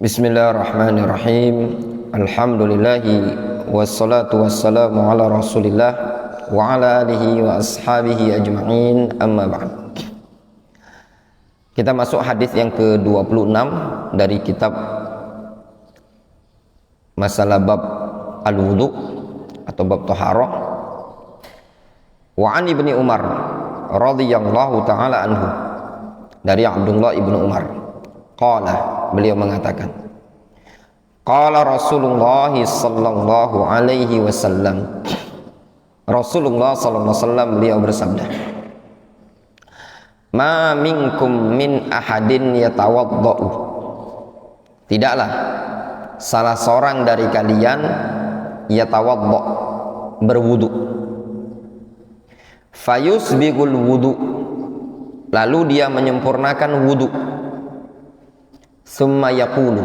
Bismillahirrahmanirrahim. Alhamdulillahi wassalatu wassalamu ala Rasulillah wa ala alihi wa ashabihi ajma'in, amma ba'd. Kita masuk hadis yang ke-26 dari kitab masalah bab al-wudu atau bab taharah. Wa an Ibni Umar radhiyallahu taala anhu, dari Abdullah ibnu Umar, qala, beliau mengatakan, qala Rasulullah sallallahu alaihi wasallam, Rasulullah sallallahu alaihi wasallam beliau bersabda, ma minkum min ahadin yatawaddau, tidaklah salah seorang dari kalian yatawadda, berwudu, fayusbigul wudu, lalu dia menyempurnakan wudu, summa yaqulu,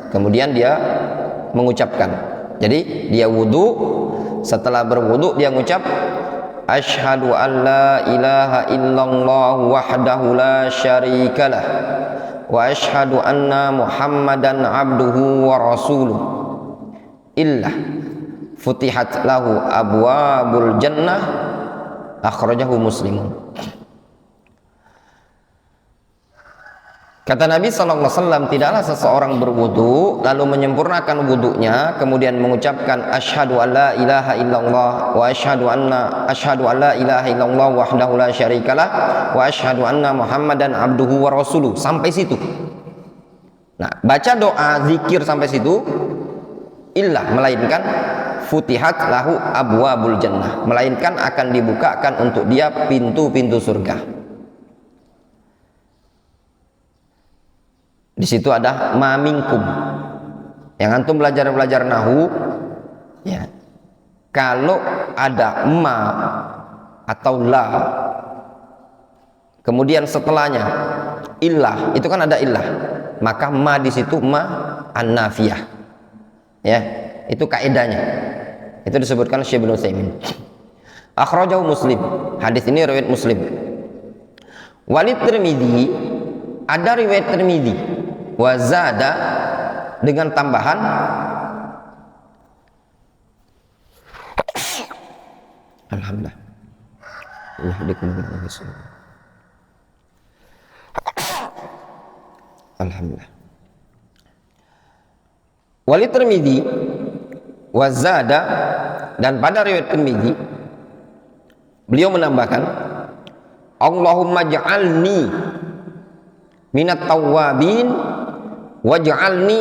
kemudian dia mengucapkan. Jadi dia wudu, setelah berwudu dia mengucap, asyhadu an la ilaha illallah wahdahu la syarikalah wa asyhadu anna muhammadan abduhu wa rasuluh, illa futihat lahu abwabul jannah, akhrajahu Muslimun. Kata Nabi SAW, tidaklah seseorang berwudu lalu menyempurnakan wudunya, kemudian mengucapkan asyhadu an la ilaha illallah wa asyhadu an la ilaha illallah wahdahu la syarikalah wa asyhadu anna muhammadan abduhu wa rasuluh, sampai situ. Nah, baca doa zikir sampai situ, illa, melainkan futihat lahu abwabul jannah, melainkan akan dibukakan untuk dia pintu-pintu surga. Di situ ada ma minkum. Yang antum belajar nahu, ya. Kalau ada ma atau la, kemudian setelahnya illah, itu kan ada illah, maka ma di situ ma an-nafiyah. Ya, itu kaidahnya. Itu disebutkan Syekh Ibnu Utsaimin. Akhrajahu Muslim. Hadis ini riwayat Muslim. Walid Tirmidzi, ada riwayat Tirmidzi, wa zada, dengan tambahan alhamdulillah. Alhamdulillah. Walid Tirmidzi wa zada, dan pada riwayat Tirmidzi beliau menambahkan, Allahumma ja'alni minat tawwabin waj'alni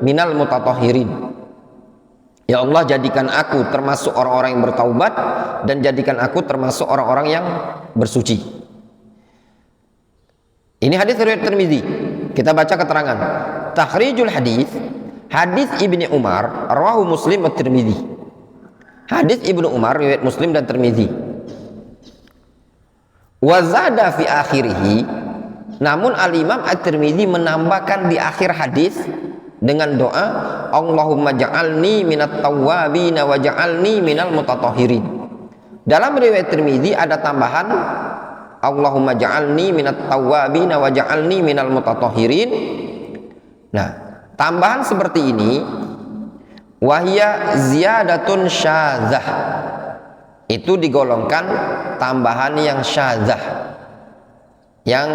minal mutatahhirin. Ya Allah, jadikan aku termasuk orang-orang yang bertaubat dan jadikan aku termasuk orang-orang yang bersuci. Ini hadis riwayat Tirmidzi. Kita baca keterangan takhrijul hadis. Hadis Ibni Umar rawahu Muslim wa Tirmidzi. Hadis Ibnu Umar riwayat Muslim dan Tirmidzi. Wa zada fi akhirih, namun Al-Imam At-Tirmidzi menambahkan di akhir hadis dengan doa, Allahumma ja'alni minat tawwabin wa ja'alni minal mutatahhirin. Dalam riwayat Tirmidzi ada tambahan, Allahumma ja'alni minat tawwabin wa ja'alni minal mutatahhirin. Nah, tambahan seperti ini wahya ziyadatun syadzah, itu digolongkan tambahan yang syadzah, yang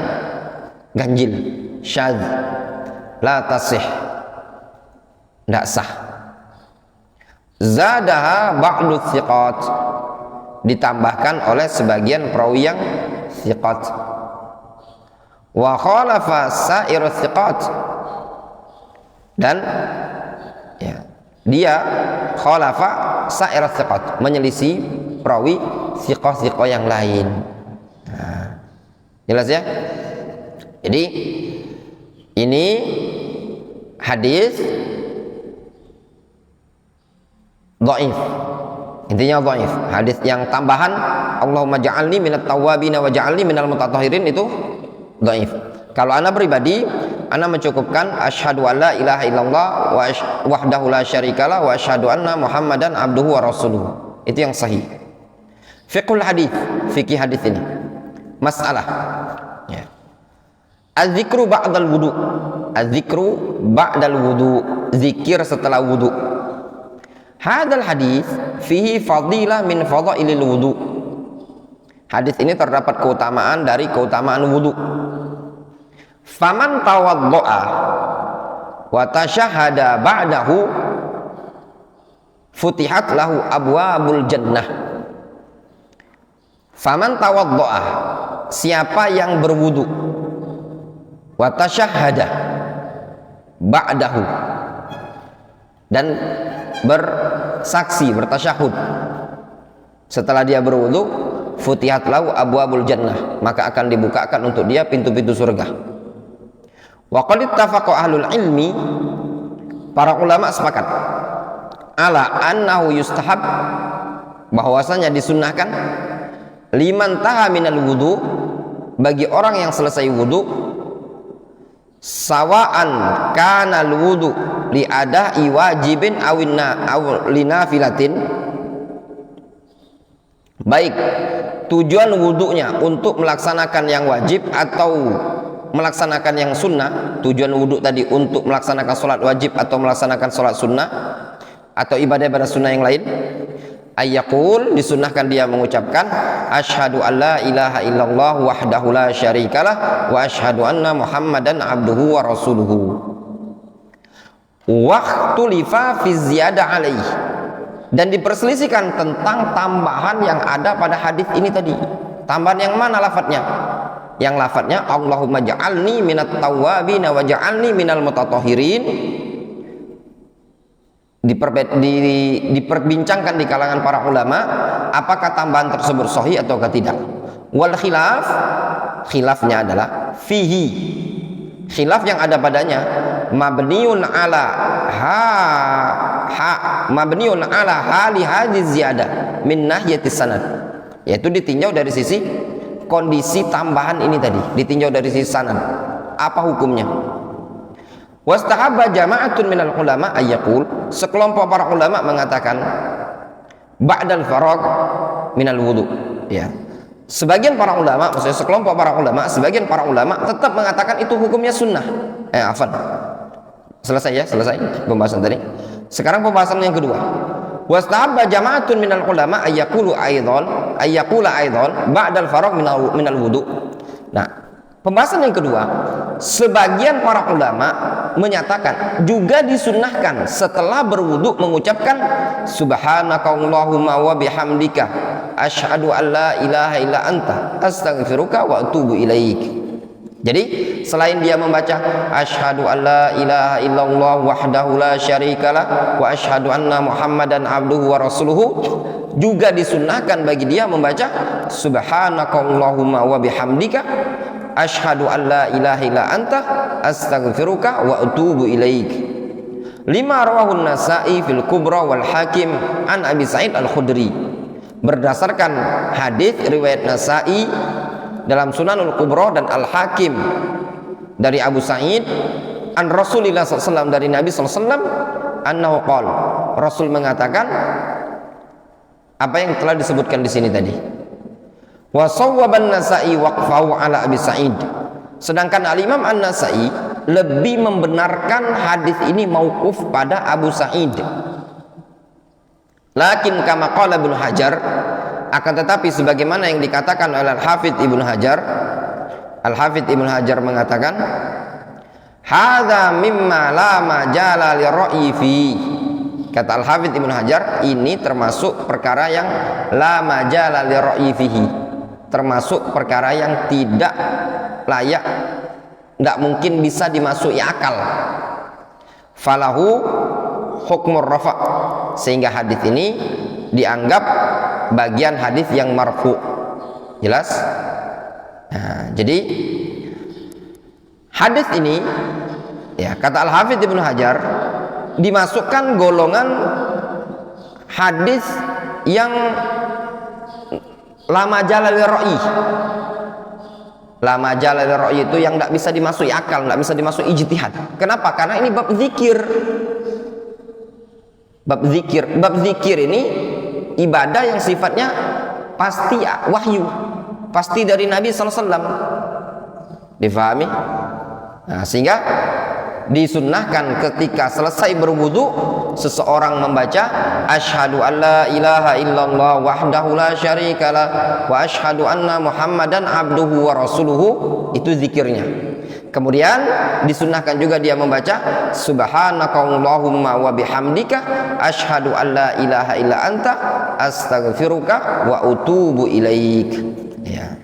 ganjil, syadz, la tasih, tidak sah. Zadaha ba'du thiqat, ditambahkan oleh sebagian perawi yang thiqat. Wa khalafa sa'ir thiqat, dan ya, dia khalafa sa'ir thiqat, menyelisih perawi thiqah-thiqah yang lain. Nah, jelas ya? Jadi ini hadis dhaif. Intinya dhaif. Hadis yang tambahan Allahumma ja'alni minat tawwabin wa ja'alni minal mutatahhirin itu dhaif. Kalau ana pribadi, ana mencukupkan asyhadu an la ilaha illallah wahdahu la syarikalah wa asyhadu anna muhammadan abduhu wa rasuluh. Itu yang sahih. Fiqhul hadis, fikih hadis ini. Masalah. Ya. Az-zikru ba'dal wudu. Az-zikru ba'dal wudu. Zikir setelah wudu. Hadal hadis fihi fadilah min fadailil wudu. Hadis ini terdapat keutamaan dari keutamaan wudu. Faman tawaddo'a wa tasyahada ba'dahu futihat lahu abwabul jannah. Faman tawaddo'a, siapa yang berwudu, wa tasyahada ba'dahu, dan bersaksi, bertasyahud setelah dia berwudu, futihat lahu abwabul jannah, maka akan dibukakan untuk dia pintu-pintu surga. Wa qad ittafaqa ahlul ilmi, para ulama sepakat, ala annahu yustahab, bahwasanya disunnahkan, liman taha minal wudu, bagi orang yang selesai wudu, sawaan kana wudu li ada'i wajibin awinna aw linafilatin, baik tujuan wudunya untuk melaksanakan yang wajib atau melaksanakan yang sunnah. Tujuan wudu tadi untuk melaksanakan sholat wajib atau melaksanakan sholat sunnah atau ibadah-ibadah sunnah yang lain. Ayyaqul, disunnahkan dia mengucapkan asyhadu alla ilaha illallah wahdahu la syarikalah wa asyhadu anna muhammadan abduhu wa rasuluhu. Waqtulifa fi ziyadah alaih, dan diperselisihkan tentang tambahan yang ada pada hadis ini tadi. Tambahan yang mana lafadznya? Yang lafadznya Allahumma ja'alni minat tawwabin wa ja'alni minal mutatahhirin. Diperbincangkan di kalangan para ulama apakah tambahan tersebut sahih atau tidak. Wal khilaf, khilafnya adalah fihi, khilaf yang ada padanya mabniun ala mabniun ala hali hadhihi ziyadah min nahiyatis sanad, yaitu ditinjau dari sisi kondisi tambahan ini tadi, ditinjau dari sisi sanad. Apa hukumnya? Wastahabba jama'atun minal ulama ayyaqul, sekelompok para ulama mengatakan ba'dal faragh minal wudu, ya. Sebagian para ulama, maksudnya sekelompok para ulama, sebagian para ulama tetap mengatakan itu hukumnya sunnah. Selesai ya, selesai pembahasan tadi. Sekarang pembahasan yang kedua. Wastahabba jama'atun minal ulama ayyaqula aidan ba'dal faragh minal wudu. Nah, pembahasan yang kedua, sebagian para ulama menyatakan juga disunnahkan setelah berwudu mengucapkan subhanakallahumma wa bihamdika asyhadu an la ilaha illa anta astaghfiruka wa atubu ilaik. Jadi selain dia membaca asyhadu an la ilaha illallah wahdahu la syarikalah wa asyhadu anna muhammadan abduhu wa rasuluhu, juga disunnahkan bagi dia membaca subhanakallahumma wa bihamdika asyhadu an la ilaha illa anta astaghfiruka wa atubu ilaik. Lima rawahun Nasa'i fil Kubra wal Hakim an Abi Sa'id Al-Khudri, berdasarkan hadis riwayat Nasa'i dalam Sunanul Kubra dan Al-Hakim dari Abu Sa'id an Rasulillah SAW, dari Nabi SAW, annahu qala, Rasul mengatakan apa yang telah disebutkan di sini tadi. Wa sawwaban Nasa'i waqfahu ala Abi Sa'id, sedangkan Al-Imam An-Nasa'i lebih membenarkan hadis ini mauquf pada Abu Sa'id. Lakin kama qala Ibnu Hajar, akan tetapi sebagaimana yang dikatakan oleh Al-Hafidz Ibnu Hajar, Al-Hafidz Ibnu Hajar mengatakan hadza mimma la majala li ra'yi fi. Kata Al-Hafidz Ibnu Hajar, ini termasuk perkara yang la majala li ra'yi fihi, termasuk perkara yang tidak layak, tidak mungkin bisa dimasuki akal. Falahu hukmur rafa, sehingga hadis ini dianggap bagian hadis yang marfu. Jelas? Nah, jadi hadis ini, ya, kata Al-Hafidz Ibnu Hajar, dimasukkan golongan hadis yang lama jalal ra'i. Lama jalal ra'i itu yang tidak bisa dimasuki akal, tidak bisa dimasuki ijtihad. Kenapa? Karena ini bab zikir. Bab zikir ini ibadah yang sifatnya pasti wahyu, pasti dari Nabi SAW. Difahami? Nah, sehingga disunnahkan ketika selesai berwudu seseorang membaca asyhadu alla ilaha illallah wahdahu la syarikalah wa asyhadu anna muhammadan abduhu wa rasuluhu, itu zikirnya. Kemudian disunnahkan juga dia membaca subhanakallahumma wa bihamdika asyhadu alla ilaha illa anta astaghfiruka wa utubu ilaik. Ya.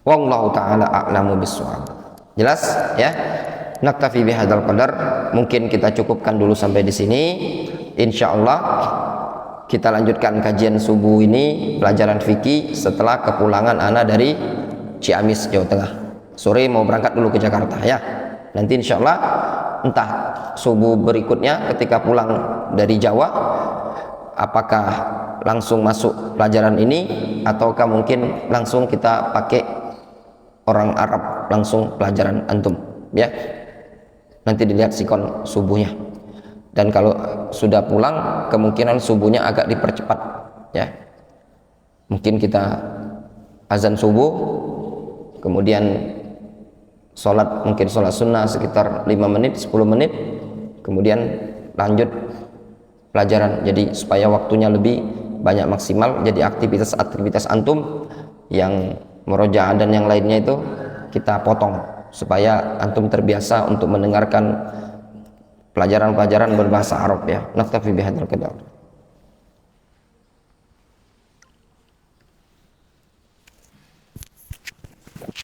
Wallahu taala a'lamu bissawab. Jelas ya? Naktafi bihadzal qadar. Mungkin kita cukupkan dulu sampai di sini. Insyaallah kita lanjutkan kajian subuh ini, pelajaran fikih setelah kepulangan ana dari Ciamis, Jawa Tengah. Sore mau berangkat dulu ke Jakarta ya. Nanti insyaallah entah subuh berikutnya ketika pulang dari Jawa, apakah langsung masuk pelajaran ini ataukah mungkin langsung kita pakai orang Arab langsung pelajaran antum ya. Nanti dilihat sikon subuhnya. Dan kalau sudah pulang kemungkinan subuhnya agak dipercepat ya. Mungkin kita azan subuh, kemudian mungkin sholat sunnah sekitar 5 menit 10 menit, kemudian lanjut pelajaran. Jadi supaya waktunya lebih banyak maksimal, jadi aktivitas antum yang murojaah dan yang lainnya itu kita potong supaya antum terbiasa untuk mendengarkan pelajaran-pelajaran berbahasa Arab ya. Naktafi bihadzal qadar.